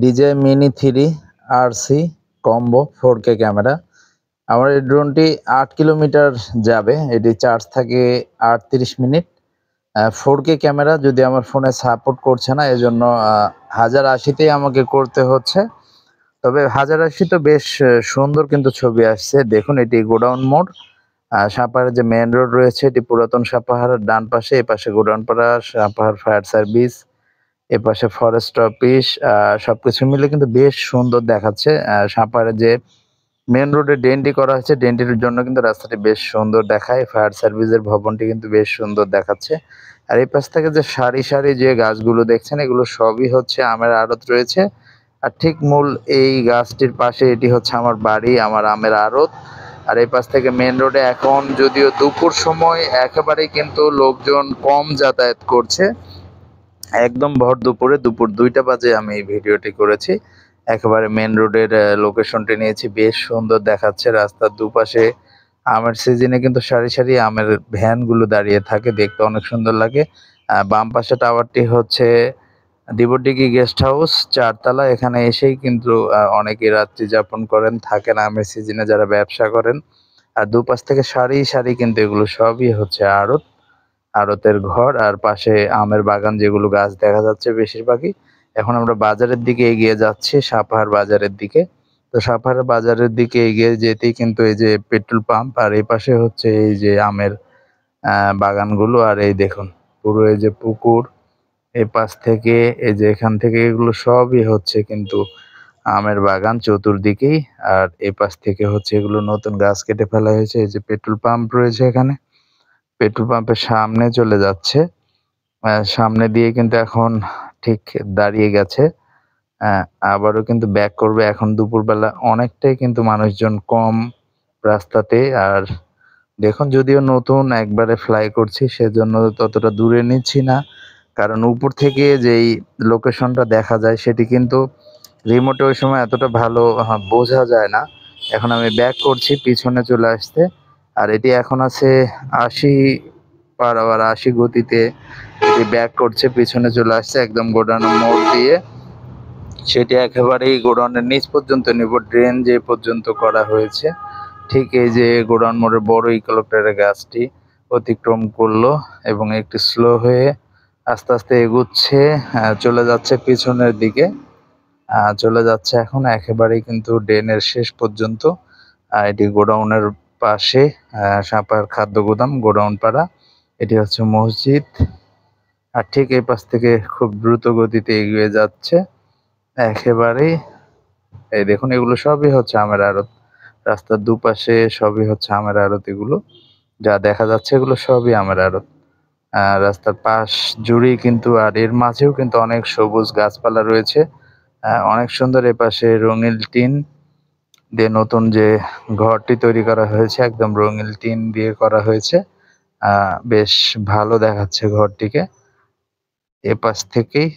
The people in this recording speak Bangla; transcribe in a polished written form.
DJI Mini 3 RC combo 4K camera. আমার এই ড্রোনটি ৮ কিলোমিটার যাবে। এটি চার্জ থাকে ৩৮ মিনিট। 4K ক্যামেরা যদি আমার ফোনে সাপোর্ট করছে না, এজন্য 1080 তেই আমাকে করতে হচ্ছে। তবে 1080 তো বেশ সুন্দর কিন্তু ছবি আসছে। দেখুন, এটি গোডাউন মোড। সাপাহারের যে মেইন রোড রয়েছে, এটি পুরাতন সাপাহারের ডান পাশে, এপাশে গোডাউনপাড়া, সাপাহার ফায়ার সার্ভিস, এপাশে ফরেস্ট অফিস। সবকিছু মিলে কিন্তু বেশ সুন্দর দেখাচ্ছে। সাপাহারের যে মেইন রোডে ড্রেনটি করা হয়েছে, ড্রেনটির জন্য কিন্তু রাস্তাটি বেশ সুন্দর দেখায়। ফায়ার সার্ভিসের ভবনটি কিন্তু বেশ সুন্দর দেখাচ্ছে। আর এই পাশ থেকে যে সারি সারি যে গাছগুলো দেখছেন, এগুলো সবই হচ্ছে আমের আড়ত রয়েছে। আর ঠিক মূল এই গাছটির পাশে এটি হচ্ছে আমার বাড়ি, আমার আমের আড়ত। আর এই পাশ থেকে মেন রোডে এখন যদিও দুপুর সময় একেবারেই কিন্তু লোকজন কম যাতায়াত করছে। একদম ভর দুপুরে, দুপুর ২টা বাজে আমি এই ভিডিওটি করেছি। একেবারে মেন রোডের লোকেশনটি নিয়েছি। বেশ সুন্দর দেখাচ্ছে। রাস্তার দুপাশে আমের সিজনে কিন্তু সারি সারি আমের ভ্যানগুলো দাঁড়িয়ে থাকে, দেখতে অনেক সুন্দর লাগে। বাম পাশে টাওয়ারটি হচ্ছে দিবরডিঘি গেস্ট হাউস, ৪ তলা। এখানে এসেই কিন্তু অনেকে রাত্রি যাপন করেন, থাকেন আমের সিজনে যারা ব্যবসা করেন। আর দুপাশ থেকে সারি সারি কিন্তু এগুলো সবই হচ্ছে আড়ত, আড়তের ঘর। আর পাশে আমের বাগান, যেগুলো গাছ দেখা যাচ্ছে বেশিরভাগই। এখন আমরা বাজারের দিকে এগিয়ে যাচ্ছি, সাপাহার বাজারের দিকে। তো সাপাহার বাজারের দিকে এগিয়ে যেতেই কিন্তু এই যে পেট্রোল পাম্প, আর এই পাশে হচ্ছে এই যে আমের বাগানগুলো। আর এই দেখুন, পুরো এই যে পুকুর, এই পাশ থেকে এই যে এখান থেকে, এগুলো সবই হচ্ছে কিন্তু আমের বাগান চতুর্দিকেই। আর এই পাশ থেকে হচ্ছে এগুলো নতুন গাছ কেটে ফেলা হয়েছে। এই যে পেট্রোল পাম্প রয়েছে এখানে, পেট্রোল পাম্পের সামনে চলে যাচ্ছে। সামনে দিয়ে কিন্তু এখন ঠিক দাঁড়িয়ে গেছে। আবারও কিন্তু ব্যাক করবে। এখন দুপুরবেলা অনেকটাই কিন্তু মানুষজন কম রাস্তাতে। আর দেখুন, যদিও নতুন একবারে ফ্লাই করছি, সেজন্য ততটা দূরে নিচ্ছি না। কারণ উপর থেকে যেই লোকেশনটা দেখা যায়, সেটি কিন্তু রিমোটে ওই সময় এতটা ভালো বোঝা যায় না। এখন আমি ব্যাক করছি পিছনে চলে আসতে। আর এটি এখন আছে ৮০ পার আওয়ার, ৮০ গতিতে এটি ব্যাক করছে, পিছনে চলে আসছে একদম গোডাউনের মোড় দিয়ে। সেটি একেবারেই গোডাউনের নিচ পর্যন্ত নিব, ড্রেন যে পর্যন্ত করা হয়েছে। ঠিক এই যে গোডাউন মোড়ের বড় ইউক্যালিপটাসের গাছটি অতিক্রম করলো এবং একটু স্লো হয়ে আস্তে আস্তে এগুচ্ছে, চলে যাচ্ছে পিছনের দিকে। চলে যাচ্ছে এখন একেবারেই কিন্তু ড্রেনের শেষ পর্যন্ত। এটি গোডাউনের পাশে, সাপাহার খাদ্য গুদাম, গোডাউন পাড়া। এটি হচ্ছে মসজিদ। আর ঠিক এই পাশ থেকে খুব দ্রুত গতিতে এগিয়ে যাচ্ছে একেবারেই। এই দেখুন, এগুলো সবই হচ্ছে আমের আড়ত। রাস্তার দুপাশে সবই হচ্ছে আমের আড়ত। এগুলো যা দেখা যাচ্ছে, এগুলো সবই আমের আড়ত। রাস্তার পাশ জুড়েই কিন্তু, আর এর মাঝেও কিন্তু অনেক সবুজ গাছপালা রয়েছে। অনেক সুন্দর। এপাশে রঙিন টিন দিয়ে নতুন যে ঘরটি তৈরি করা হয়েছে, একদম রঙিন টিন দিয়ে করা হয়েছে। বেশ ভালো দেখাচ্ছে ঘরটিকে। এপাশ থেকেই